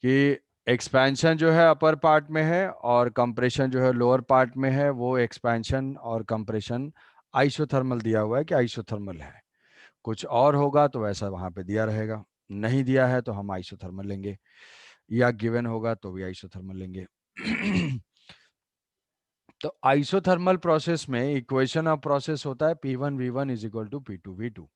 कि एक्सपेंशन जो है अपर पार्ट में है और कंप्रेशन जो है लोअर पार्ट में है, वो एक्सपेंशन और कंप्रेशन आइसोथर्मल दिया हुआ है कि आइसोथर्मल है। कुछ और होगा तो वैसा वहां पे दिया रहेगा, नहीं दिया है तो हम आइसोथर्मल लेंगे, या गिवन होगा तो भी आइसोथर्मल लेंगे। तो आइसोथर्मल प्रोसेस में इक्वेशन ऑफ प्रोसेस होता है P1V1 is equal to P2V2।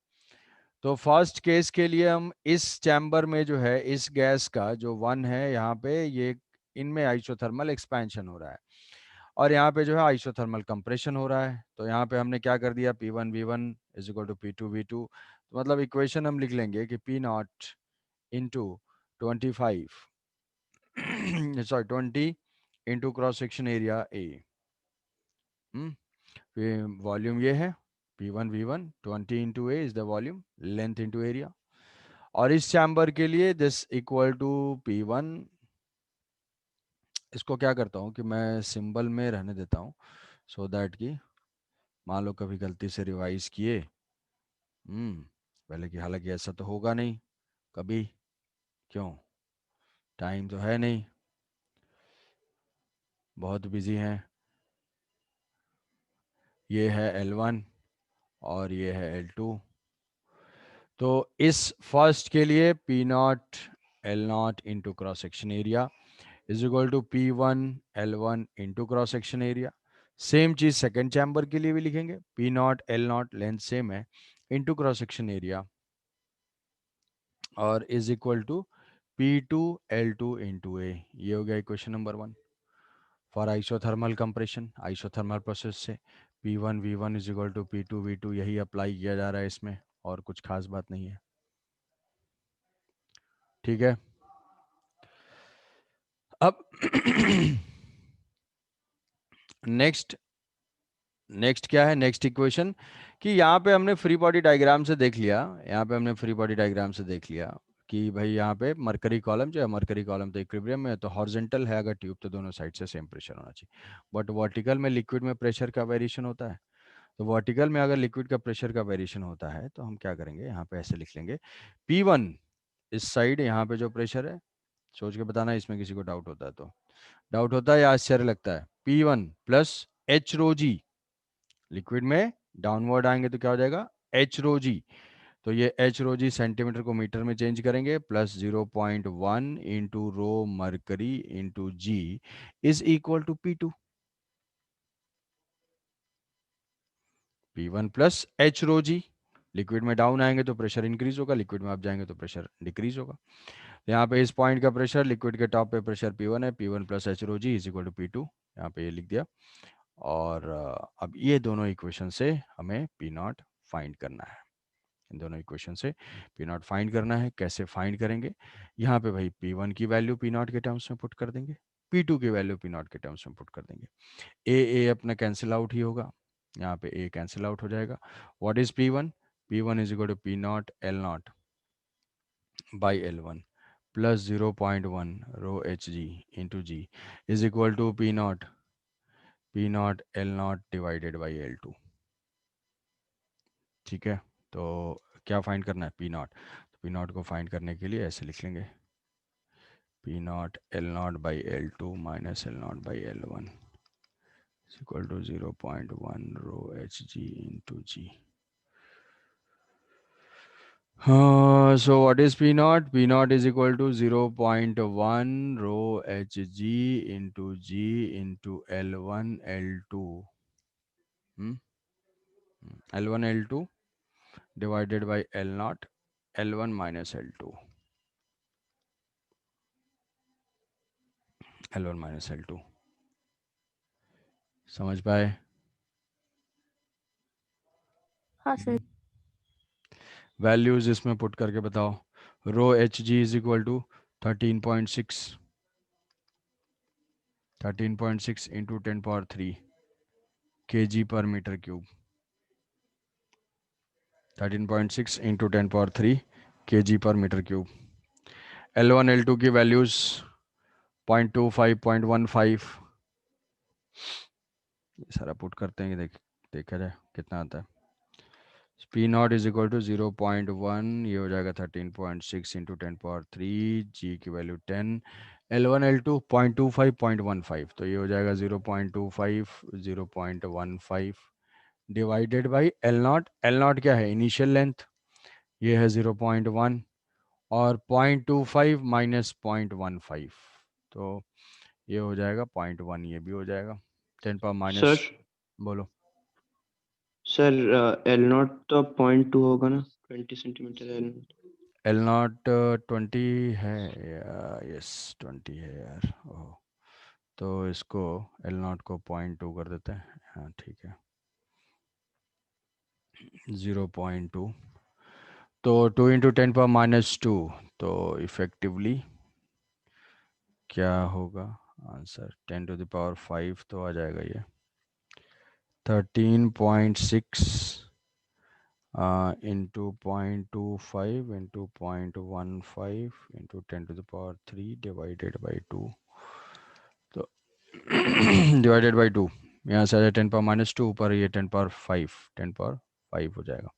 तो फर्स्ट केस के लिए हम इस चैम्बर में जो है इस गैस का जो 1 है यहाँ पे, ये इनमें आइसोथर्मल एक्सपेंशन हो रहा है और यहाँ पे जो है आइसोथर्मल कंप्रेशन हो रहा है। तो यहाँ पे हमने क्या कर दिया, P1V1 is equal to P2V2। तो मतलब इक्वेशन हम लिख लेंगे कि P0 into 25 sorry 20 into cross section area A. Volume ये है P1V1, 20 into A is the volume, length into area. और इस चैम्बर के लिए दिस इक्वल टू P1, इसको क्या करता हूँ कि मैं सिंबल में रहने देता हूँ सो दैट कि मान लो कभी गलती से रिवाइज किए पहले की, हालांकि ऐसा तो होगा नहीं कभी, क्यों, टाइम तो है नहीं, बहुत बिजी हैं। ये है L1 और ये है L2। तो इस फर्स्ट के लिए P0 L0 into cross section area is equal to P1 L1 into cross section area. Same चीज सेकेंड चैम्बर के लिए भी लिखेंगे, P0 L0 लेंथ सेम है इंटू क्रॉस सेक्शन एरिया और is equal to P2 L2 into A. ये हो गया equation number 1 for isothermal compression, isothermal process से P1V1 is equal to P2V2 यही अप्लाई किया जा रहा है इसमें, और कुछ खास बात नहीं है। ठीक है, अब नेक्स्ट नेक्स्ट क्या है, नेक्स्ट इक्वेशन कि यहाँ पे हमने फ्री बॉडी डायग्राम से देख लिया, यहाँ पे हमने फ्री बॉडी डायग्राम से देख लिया कि भाई यहाँ पे मरकरी कॉलम जो है, मरकरी कॉलम तो इक्विलिब्रियम में है, तो हॉरिजॉन्टल है अगर ट्यूब तो दोनों साइड से सेम प्रेशर होना चाहिए। बट वर्टिकल में लिक्विड में प्रेशर का वेरिएशन होता है। तो वर्टिकल में अगर लिक्विड का प्रेशर का वेरिएशन होता है तो हम क्या करेंगे, यहाँ पे ऐसे लिख लेंगे P1 इस साइड यहाँ पे जो प्रेशर है, सोच के बताना इसमें किसी को डाउट होता है तो, डाउट होता है या आश्चर्य लगता है, P1 plus h rho g, liquid में डाउनवर्ड आएंगे तो क्या हो जाएगा एच रो जी। तो ये एच रो जी सेंटीमीटर को मीटर में चेंज करेंगे, plus 0.1 into rho mercury into g is equal to P2। P1 plus h rho g, liquid में डाउन आएंगे तो प्रेशर इंक्रीज होगा, लिक्विड में आप जाएंगे तो प्रेशर डिक्रीज होगा। यहाँ पे इस पॉइंट का प्रेशर, लिक्विड के टॉप पे प्रेशर P1 है, P1 plus h rho g is equal to P2, यहाँ पे ये लिख दिया। और अब ये दोनों इक्वेशन से हमें P0 फाइंड करना है, इन दोनों इक्वेशन से P0 फाइंड करना है। कैसे फाइंड करेंगे, यहाँ पे भाई P1 की वैल्यू P0 के टर्म्स में पुट कर देंगे, P2 की वैल्यू P0 के टर्म्स में पुट कर देंगे। ए अपना कैंसिल आउट ही होगा, यहाँ पे ए कैंसिल आउट हो जाएगा। What is P1, P1 is equal to P0 L0 by L1 plus 0.1 rho H G into g is equal to P0 L0 divided by L2। ठीक है, तो क्या फाइंड करना है P0, तो P0 को फाइंड करने के लिए ऐसे लिख लेंगे P0 L0 by L2 minus L0 by L1 is equal to 0.1 rho hg into g. So what is P0? P0 is equal to 0.1 rho hg into g into L1 L2 L1 L2 divided by L0 L1 minus L2 L1 minus L2। समझ पाए? हाँ sir. Values इसमें put करके बताओ। Rho H G is equal to 13.6 into 10 power 3 kg per metre cube, 13.6 into 10 power 3 kg per metre cube. L1 L2 की values 0.25 0.15, ये सारा put करते हैं, देखा जाए कितना आता है। P naught is equal to 0.1, ये हो जाएगा 13.6 इंटू 10 पावर 3, जी की वैल्यू 10, L1 L2 0.25 0.15, तो ये हो जाएगा 0.25 0.15 divided by L not. L not क्या है? इनिशियल लेंथ, ये है 0.1, और 0.25 माइनस 0.15, तो ये हो जाएगा 0.1, ये भी हो जाएगा 10 पावर माइनस। सर बोलो। सर एल नॉट तो 0.2 होगा ना, 20 centimetre L not. L not 20 है, यस 20 है यार। ओह, तो इसको एल नॉट को 0.2 कर देते हैं। हाँ ठीक है, 0.2, तो 2 इंटू 10 पावर -2, तो इफेक्टिवली क्या होगा आंसर? 10⁵ तो आ जाएगा ये 13.6 into 0.25 into 0.15 into 10⁵ divided by 2, तो डिवाइडेड बाई 2, यहाँ से आ जाए 10 पावर -2, ऊपर ये 10 पावर 5, 10 पावर 5 हो जाएगा,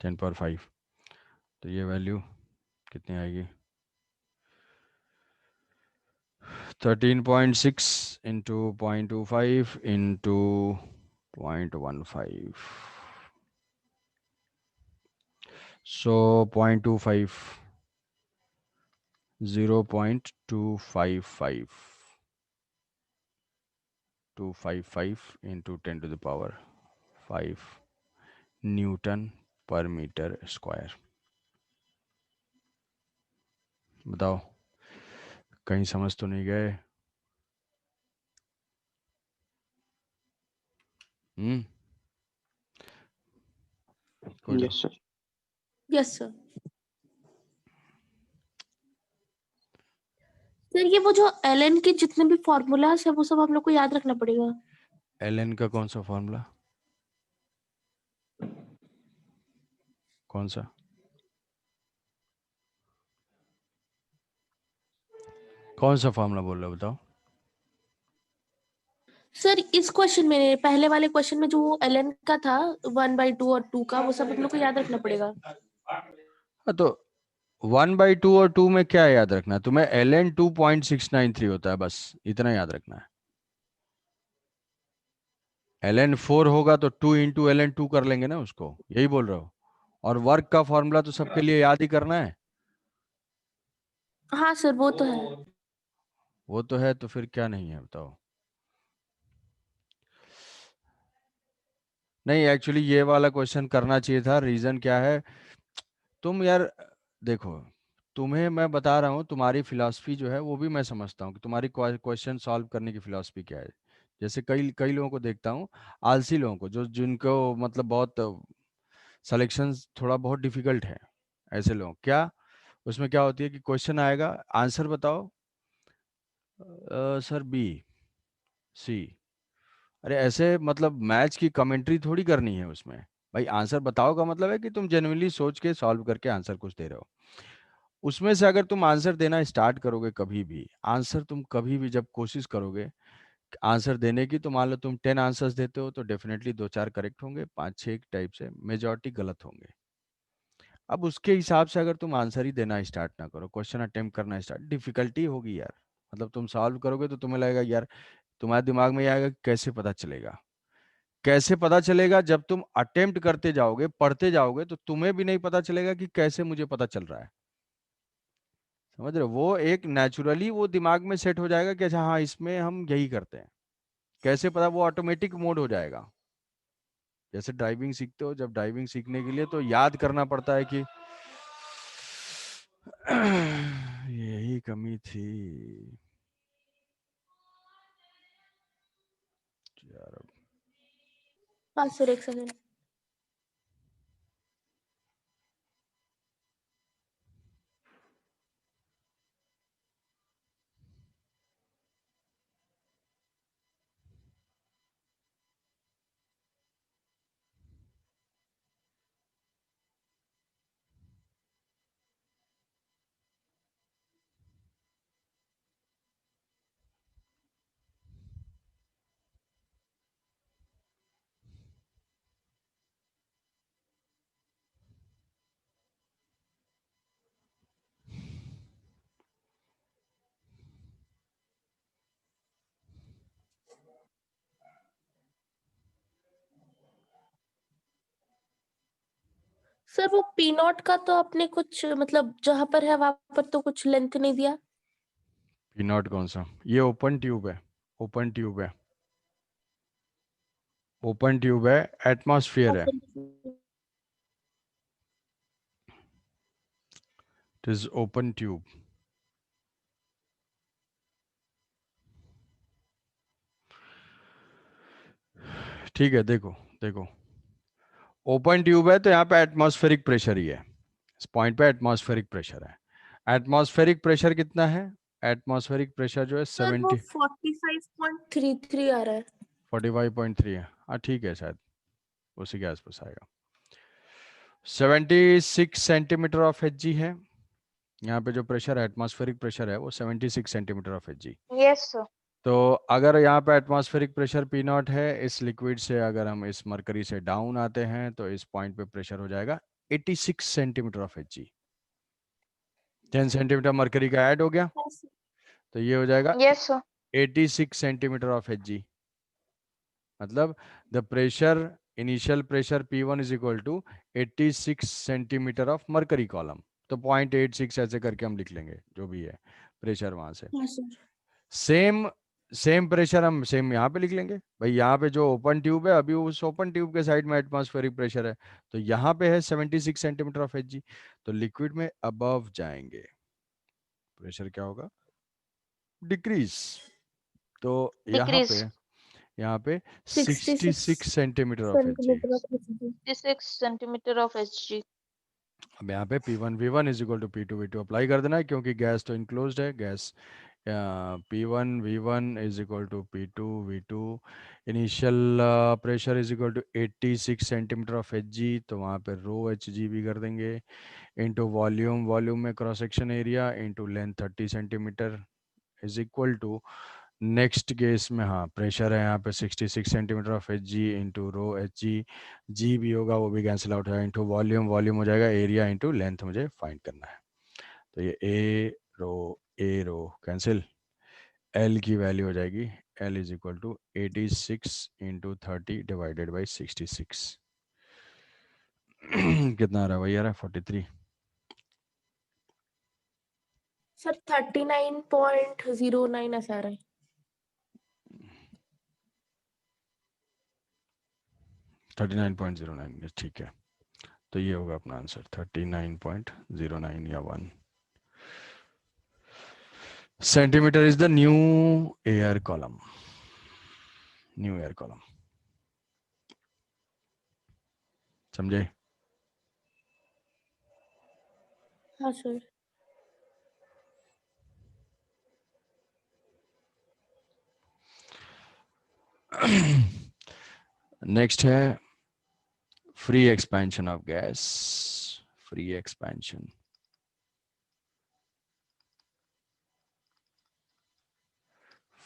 10 पावर 5, तो ये वैल्यू कितनी आएगी? 13.6 इंटू 0.25 इंटू 0.15, सो 0.25, 0.255 255 इंटू 10⁵ न्यूटन पर मीटर स्क्वायर। बताओ, कहीं समझ तो नहीं गए? कोई yes sir. Yes sir. Sir ये वो जो एलन के जितने भी फॉर्मूलाज है वो सब हम लोग को याद रखना पड़ेगा। एल का कौन सा फॉर्मूला? कौन सा? कौन सा फॉर्मूला बोल रहे हो बताओ? सर इस क्वेश्चन में, पहले वाले क्वेश्चन में जो एलन का था 1/2 और 2 का, वो सब हम लोग को याद रखना पड़ेगा। हाँ, तो 1/2 और 2 में क्या याद रखना है तुम्हें? ln 2.693 होता है, बस इतना याद रखना है। ln 4 होगा तो 2 इंटू ln 2 कर लेंगे ना उसको, यही बोल रहे हो? और वर्क का फॉर्मूला तो सबके लिए याद ही करना है। हाँ सर वो तो है। वो तो है, तो फिर क्या नहीं है बताओ? नहीं, एक्चुअली ये वाला क्वेश्चन करना चाहिए था। रीजन क्या है, तुम यार देखो, तुम्हें मैं बता रहा हूँ तुम्हारी फिलॉसफी जो है वो भी मैं समझता हूँ कि तुम्हारी क्वेश्चन सॉल्व करने की फिलॉसफी क्या है। जैसे कई कई लोगों को देखता हूँ, आलसी लोगों को, जो जिनको मतलब बहुत सिलेक्शन थोड़ा बहुत डिफिकल्ट है, ऐसे लोग क्या, उसमें क्या होती है कि क्वेश्चन आएगा, आंसर बताओ, सर बी, सी। अरे ऐसे मतलब मैच की कमेंट्री थोड़ी करनी है उसमें। भाई आंसर बताओ का मतलब है कि तुम जेन्युइनली सोच के सॉल्व करके आंसर कुछ दे रहे हो। उसमें से अगर तुम आंसर देना स्टार्ट करोगे, कभी भी आंसर तुम कभी भी जब कोशिश करोगे आंसर देने की, तो मान लो तुम 10 आंसर्स देते हो तो डेफिनेटली 2-4 करेक्ट होंगे, 5-6 टाइप से मेजॉरिटी गलत होंगे। अब उसके हिसाब से अगर तुम आंसर ही देना स्टार्ट ना करो, क्वेश्चन अटेम्प्ट करना स्टार्ट, डिफिकल्टी होगी यार। मतलब तुम सॉल्व करोगे तो तुम्हें लगेगा यार, तुम्हारे दिमाग में ये आएगा कि कैसे पता चलेगा। कैसे पता चलेगा? जब तुम अटेम्प्ट करते जाओगे, पढ़ते जाओगे, तो तुम्हें भी नहीं पता चलेगा कि कैसे मुझे पता चल रहा है। समझ रहे हो? वो एक नेचुरली वो दिमाग में सेट हो जाएगा कि अच्छा हाँ इसमें हम यही करते हैं। कैसे पता? वो ऑटोमेटिक मोड हो जाएगा। जैसे ड्राइविंग सीखते हो, जब ड्राइविंग सीखने के लिए तो याद करना पड़ता है कि यही कमी थी यार। हाँ सर, एक सेकंड। सर वो पी नॉट का तो आपने कुछ मतलब जहां पर है वहां पर तो कुछ लेंथ नहीं दिया। पी नॉट कौन सा? ये ओपन ट्यूब है, ओपन ट्यूब है, ओपन ट्यूब है, एटमॉस्फेयर है, इट इज ओपन ट्यूब। ठीक है, देखो देखो, ओपन ट्यूब है तो यहाँ पे एटमॉस्फेरिक प्रेशर ही है, इस पॉइंट पे एटमॉस्फेरिक प्रेशर है। एटमॉस्फेरिक प्रेशर कितना है? एटमॉस्फेरिक प्रेशर जो है सर वो 70, 45.33 आ रहा है। 45.3 है, हाँ ठीक है, शायद उसी के आसपास आएगा। 76 सेंटीमीटर ऑफ एच जी है यहाँ पे, जो प्रेशर है एटमॉस्फेरिक प्रेशर है वो 76 centimetre of H ji. Yes sir. तो अगर यहाँ पे एटमॉस्फेरिक प्रेशर पी नॉट है, इस लिक्विड से अगर हम इस मरकरी से डाउन आते हैं तो इस पॉइंट पे प्रेशर हो जाएगा 86 centimetre of H G. 10 centimetre mercury का ऐड हो गया तो ये हो जाएगा yes sir. 86 centimetre of H G. मतलब the pressure, initial pressure P1 is equal to 86 centimetre of mercury column. तो 0.86 ऐसे करके हम लिख लेंगे जो भी है प्रेशर वहां से। हाँ सर। सेम सेम प्रेशर हम सेम यहाँ पे लिख लेंगे भाई, यहाँ पे जो ओपन ट्यूब है अभी उस ओपन ट्यूब के साइड में एटमॉस्फेरिक प्रेशर है, तो यहाँ पे है 76 सेंटीमीटर ऑफ एच जी। तो लिक्विड में अबव जाएंगे प्रेशर क्या होगा? डिक्रीज। तो डिक्रीज। यहाँ पे 66 66 centimetre of H ji. Centimetre of H ji. 66 centimetre of Hg. अब यहाँ पे P1 V1 is equal to P2 V2 apply कर देना है, क्योंकि गैस तो इनक्लोज्ड है। Gas P1 V1 is equal to P2 V2। Initial pressure is equal to 86 centimetre of H G, तो वहाँ पे रो एच जी भी कर देंगे, इंटू वॉल्यूम, वॉल्यूम में cross section area, into length 30 centimetre is equal to, next case में हाँ pressure है यहाँ पे 66 centimetre of H ji into rho H G, G भी होगा वो भी कैंसिल आउट है, इंटू वॉल्यूम, वॉल्यूम हो जाएगा एरिया इंटू लेंथ, मुझे फाइंड करना है। तो ये ए रो कैंसिल, एल की वैल्यू हो जाएगी l is equal to 86 into 30 divided by 66। कितना आ रहा है वही आ रहा है 43। सर 39.09 ऐसा आ रहा है। 39.09, ठीक है। तो ये होगा अपना आंसर 39.09 या 1 centimetre is the new air column, new air column. समझे? हाँ सर। नेक्स्ट है free expansion of gas, free expansion.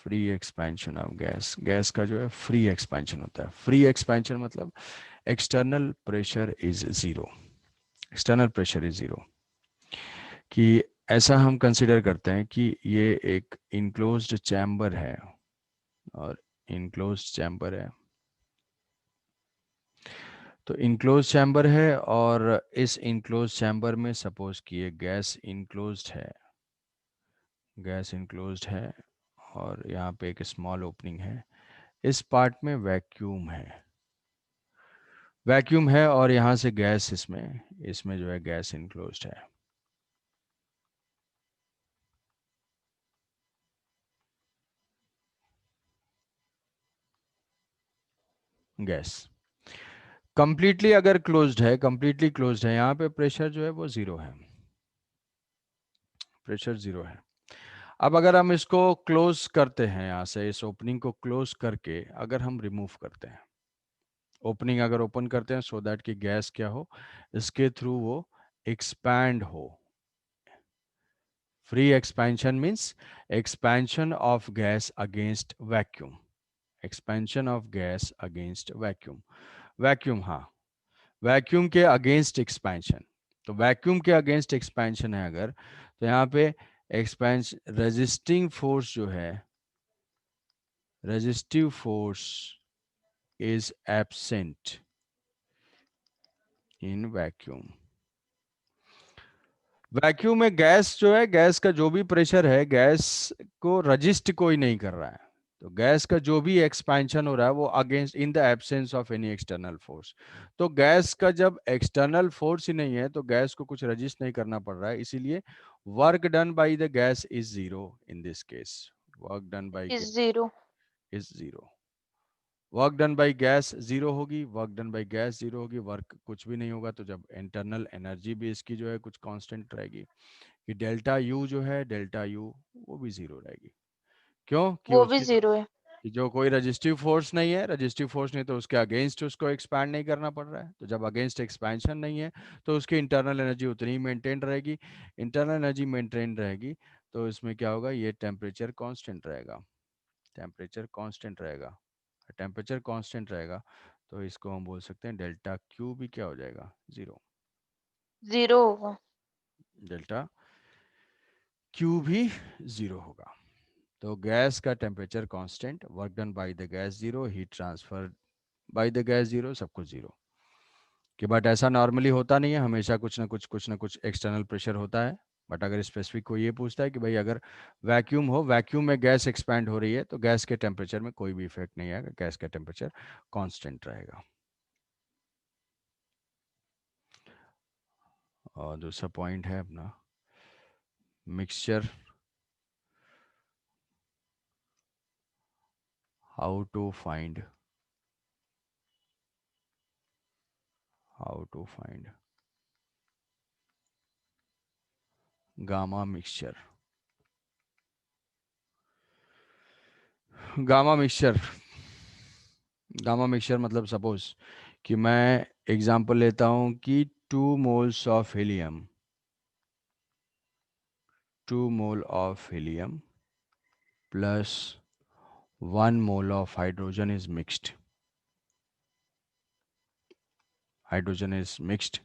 Free expansion of gas, gas का जो है फ्री एक्सपेंशन होता है। फ्री एक्सपेंशन मतलब external pressure is zero, external pressure is zero. कि ऐसा हम कंसिडर करते हैं कि ये एक इनक्लोज्ड चैम्बर है, और इनक्लोज्ड चैम्बर है, तो इनक्लोज चैम्बर है, और इस इनक्लोज चैम्बर में सपोज कि ये गैस इनक्लोज्ड है, गैस इनक्लोज्ड है, और यहाँ पे एक स्मॉल ओपनिंग है, इस पार्ट में वैक्यूम है, वैक्यूम है, और यहाँ से गैस इसमें इसमें जो है गैस इनक्लोज्ड है। गैस कंप्लीटली अगर क्लोज्ड है, कंप्लीटली क्लोज्ड है, यहाँ पे प्रेशर जो है वो जीरो है, प्रेशर जीरो है। अब अगर हम इसको क्लोज करते हैं, यहाँ से इस ओपनिंग को क्लोज करके अगर हम रिमूव करते हैं, ओपनिंग अगर ओपन करते हैं सो दैट कि गैस क्या हो, इसके थ्रू वो एक्सपैंड हो। Free expansion means expansion of gas against vacuum, expansion of gas against vacuum. Vacuum, हाँ वैक्यूम के अगेंस्ट एक्सपेंशन। तो वैक्यूम के अगेंस्ट एक्सपेंशन है अगर, तो यहाँ पे एक्सपेंशन, रेजिस्टिंग फोर्स जो है, resistive force is absent in vacuum. Vacuum में गैस जो है, गैस का जो भी प्रेशर है, गैस को रजिस्ट कोई नहीं कर रहा है। तो गैस का जो भी एक्सपेंशन हो रहा है वो against, in the absence of any external force. तो गैस का जब एक्सटर्नल फोर्स ही नहीं है तो गैस को कुछ रजिस्ट नहीं करना पड़ रहा है, इसीलिए work done by the gas is zero in this case. Work done by is 0. Is zero. Work done by gas zero होगी, work done by gas zero होगी, वर्क कुछ भी नहीं होगा। तो जब इंटरनल एनर्जी भी इसकी जो है कुछ कांस्टेंट रहेगी, कि डेल्टा यू जो है, डेल्टा यू वो भी जीरो रहेगी। क्यों? कि वो भी उसकी 0 है। कि जो कोई रजिस्टिव फोर्स नहीं है, रजिस्टिव फोर्स नहीं तो उसके अगेंस्ट उसको एक्सपैंड नहीं करना पड़ रहा है। तो जब अगेंस्ट एक्सपेंशन नहीं है तो उसकी इंटरनल एनर्जी उतनी ही मेंटेन रहेगी। इंटरनल एनर्जी मेंटेन रहेगी तो इसमें क्या होगा, ये टेम्परेचर कांस्टेंट रहेगा। टेम्परेचर कांस्टेंट रहेगा, टेम्परेचर कांस्टेंट रहेगा तो इसको हम बोल सकते हैं डेल्टा क्यू भी क्या हो जाएगा, जीरो। 0 होगा। डेल्टा क्यू भी जीरो होगा। तो गैस का temperature constant, work done by the gas zero, heat transfer by the gas zero, सब कुछ जीरो। कि बट ऐसा नॉर्मली होता नहीं है, हमेशा कुछ ना कुछ एक्सटर्नल प्रेशर होता है। बट अगर स्पेसिफिक कोई ये पूछता है कि भाई अगर वैक्यूम हो, वैक्यूम में गैस एक्सपैंड हो रही है तो गैस के टेम्परेचर में कोई भी इफेक्ट नहीं आएगा, गैस का टेम्परेचर कांस्टेंट रहेगा। और दूसरा पॉइंट है अपना mixture, how to find gamma mixture. Gamma mixture, gamma mixture मतलब सपोज कि मैं एग्जांपल लेता हूं कि 2 moles of helium, 2 mole of helium plus 1 mole of hydrogen is mixed, hydrogen is mixed,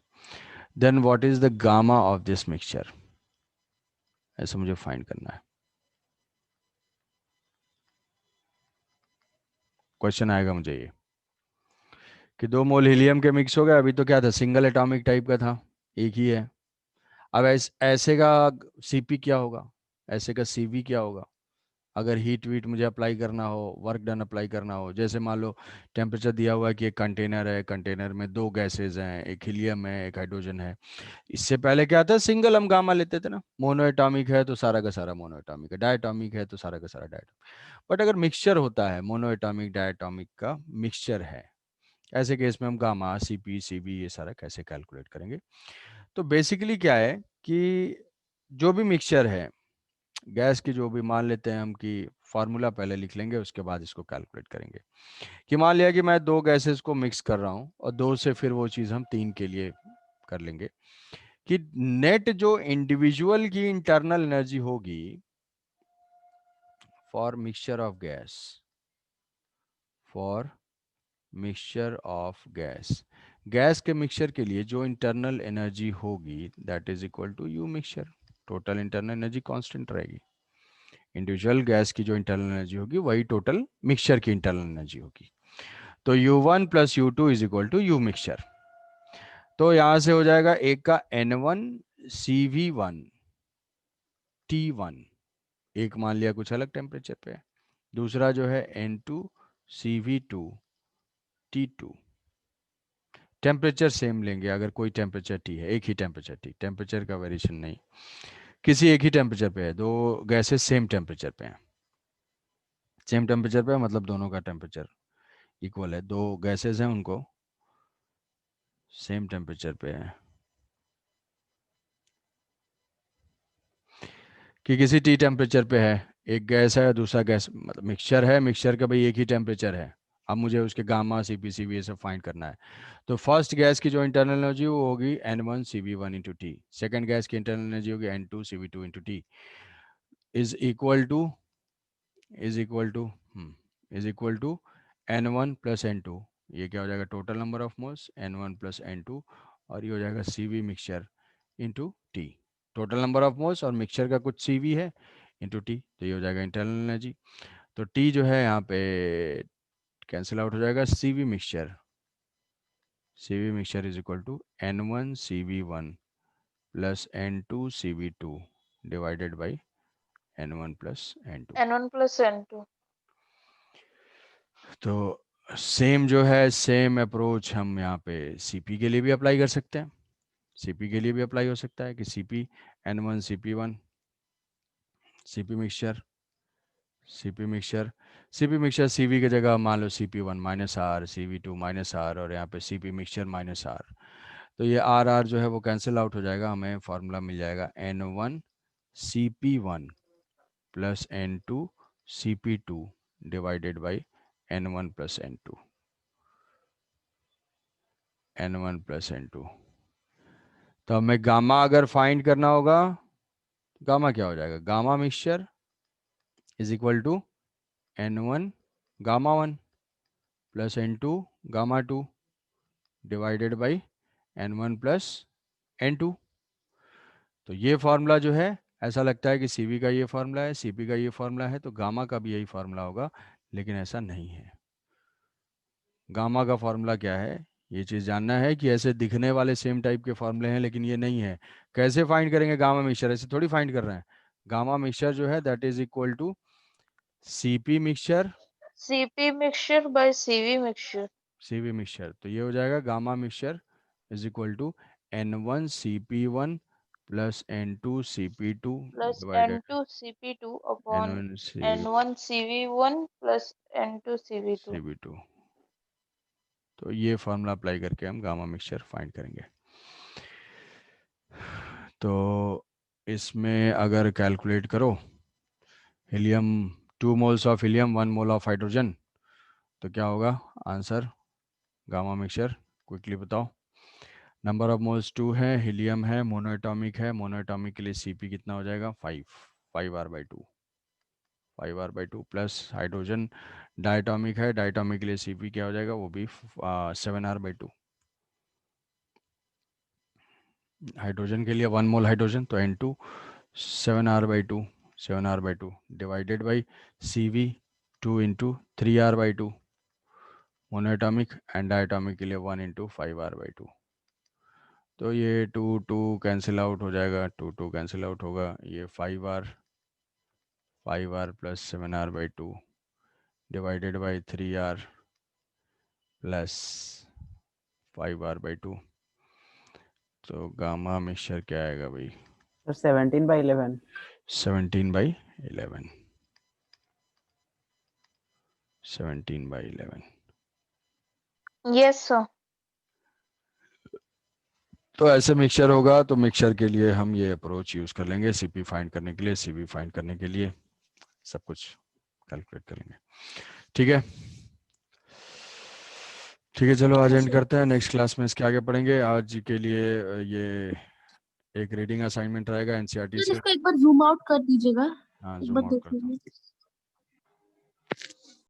then what is the gamma of this mixture, ऐसा मुझे find करना है। क्वेश्चन आएगा मुझे ये कि 2 मोल हीलियम के मिक्स हो गए, अभी तो क्या था, सिंगल एटॉमिक टाइप का था, एक ही है। अब ऐसे का सीपी क्या होगा, ऐसे का सीवी क्या होगा, अगर हीट वीट मुझे अप्लाई करना हो, वर्क डन अप्लाई करना हो। जैसे मान लो टेम्परेचर दिया हुआ है कि एक कंटेनर है, कंटेनर में 2 गैसेज हैं, एक हीलियम है एक हाइड्रोजन है। इससे पहले क्या था, सिंगल हम गामा लेते थे ना, मोनो एटॉमिक है तो सारा का सारा मोनो एटॉमिक है, डायटॉमिक है तो सारा का सारा डायटॉमिक। बट अगर मिक्सचर होता है, मोनो एटॉमिक डायटॉमिक का मिक्सचर है, ऐसे केस में हम गामा सीपी सीबी ये सारा कैसे कैलकुलेट करेंगे। तो बेसिकली क्या है कि जो भी मिक्सचर है गैस की, जो भी मान लेते हैं हम कि फार्मूला पहले लिख लेंगे उसके बाद इसको कैलकुलेट करेंगे। कि मान लिया कि मैं 2 गैसेस को मिक्स कर रहा हूँ और 2 से फिर वो चीज़ हम 3 के लिए कर लेंगे, कि नेट जो इंडिविजुअल की इंटरनल एनर्जी होगी for mixture of gas, for mixture of gas, gas के मिक्सचर के लिए जो इंटरनल एनर्जी होगी that is equal to u mixture. Total internal energy constant रहेगी, इंडिविजुअल गैस की जो इंटरनल एनर्जी होगी वही टोटल मिक्सचर की इंटरनल एनर्जी होगी। तो U1 plus U2 is equal to u mixture. तो यहां से हो जाएगा एक का N1 CV1 T1, एक मान लिया कुछ अलग टेम्परेचर पे, दूसरा जो है N2 CV2 T2। Temperature same लेंगे, अगर कोई टेम्परेचर T है, एक ही टेम्परेचर T, टेम्परेचर का वेरिएशन नहीं, किसी एक ही टेम्परेचर पे है, 2 गैसेस सेम टेम्परेचर पे हैं, सेम टेम्परेचर पे है मतलब दोनों का टेम्परेचर इक्वल है, 2 गैसेस हैं उनको सेम टेम्परेचर पे है, कि किसी टी टेम्परेचर पे है, एक गैस है दूसरा गैस, मतलब मिक्सचर है, मिक्सचर का भाई एक ही टेम्परेचर है। अब मुझे उसके गामा सीपी ये सब फाइंड करना है। तो फर्स्ट गैस की जो इंटरनल एनर्जी वो होगी N1 CV1 into t, second gas की इंटरनल एनर्जी होगी N2 CV2 into t, is equal to is equal to is equal to N1 plus N2, ये क्या हो जाएगा total number of moles N1 plus N2, और ये हो जाएगा CV mixture into t, total number of moles और mixture का कुछ CV है इंटू टी, तो ये हो जाएगा इंटरनल एनर्जी। तो टी जो है यहाँ पे कैंसिल आउट हो जाएगा, CV mixture CV mixture is equal to N1 CV1 plus N2 CV2 divided by N1 plus N2. N1 plus N2. तो सेम जो है सेम अप्रोच हम यहाँ पे CP के लिए भी अप्लाई कर सकते हैं। CP के लिए भी अप्लाई हो सकता है कि CP N1 CP1 CP mixture CV की जगह मान लो CP1 minus r, CV2 minus r और यहाँ पे CP मिक्सचर माइनस आर। तो ये आर जो है वो कैंसिल आउट हो जाएगा, हमें फॉर्मूला मिल जाएगा N1 CP1 plus N2 CP2 divided by N1 plus N2 तो हमें गामा अगर फाइंड करना होगा, गामा क्या हो जाएगा, gamma mixture is equal to N1 gamma 1 plus N2 gamma 2 divided by N1 plus N2। तो ये फार्मूला जो है ऐसा लगता है कि CV का ये फार्मूला है, CP का ये फार्मूला है, तो गामा का भी यही फार्मूला होगा, लेकिन ऐसा नहीं है। गामा का फार्मूला क्या है, ये चीज़ जानना है कि ऐसे दिखने वाले सेम टाइप के फार्मूले हैं लेकिन ये नहीं है। कैसे फाइंड करेंगे गामा मिक्सचर, ऐसे थोड़ी फाइंड कर रहे हैं। गामा मिक्सचर जो है that is equal to CP mixture CP mixture by CV mixture. CV mixture, तो ये हो जाएगा gamma mixture is equal to N1 CP1 plus N2 CP2 Plus divided N2 CP2 upon N1 N1 CV1 plus N2 CV2. CV2। तो ये formula apply करके हम gamma mixture find करेंगे। तो इसमें अगर कैलकुलेट करो helium 2 moles of helium 1 mole of hydrogen, तो क्या होगा आंसर गामा मिक्सचर, क्विकली बताओ। नंबर ऑफ मोल्स 2 है, हीलियम है, मोनोएटॉमिक है, मोनोएटॉमिक के लिए CP कितना हो जाएगा 5R/2 5R/2 plus hydrogen diatomic है, डायटॉमिक के लिए CP क्या हो जाएगा, वो भी 7R/2। हाइड्रोजन के लिए 1 मोल हाइड्रोजन तो N2 7R/2 divided by CV 2 into 3R/2 monoatomic and diatomic के लिए 1 इंटू 5R/2। तो ये 2 कैंसिल आउट हो जाएगा, 2 कैंसिल आउट होगा, ये 5R plus 7R/2 divided by 3R plus 5R/2। तो गामा मिक्सचर क्या आएगा भाई, 17/11 17/11 17/11। Yes, sir. तो ऐसे मिक्सचर होगा तो मिक्सचर के लिए हम ये अप्रोच यूज कर लेंगे, CP फाइंड करने के लिए, CV फाइंड करने के लिए सब कुछ कैलकुलेट करेंगे। ठीक है चलो आज एंड करते हैं, नेक्स्ट क्लास में इसके आगे पढ़ेंगे। आज के लिए ये एक रीडिंग असाइनमेंट रहेगा NCERT से। इसको एक बार जूम आउट कर दीजिएगा, हाँ एक जूम बार आउट देख करता हूँ। लीजिए।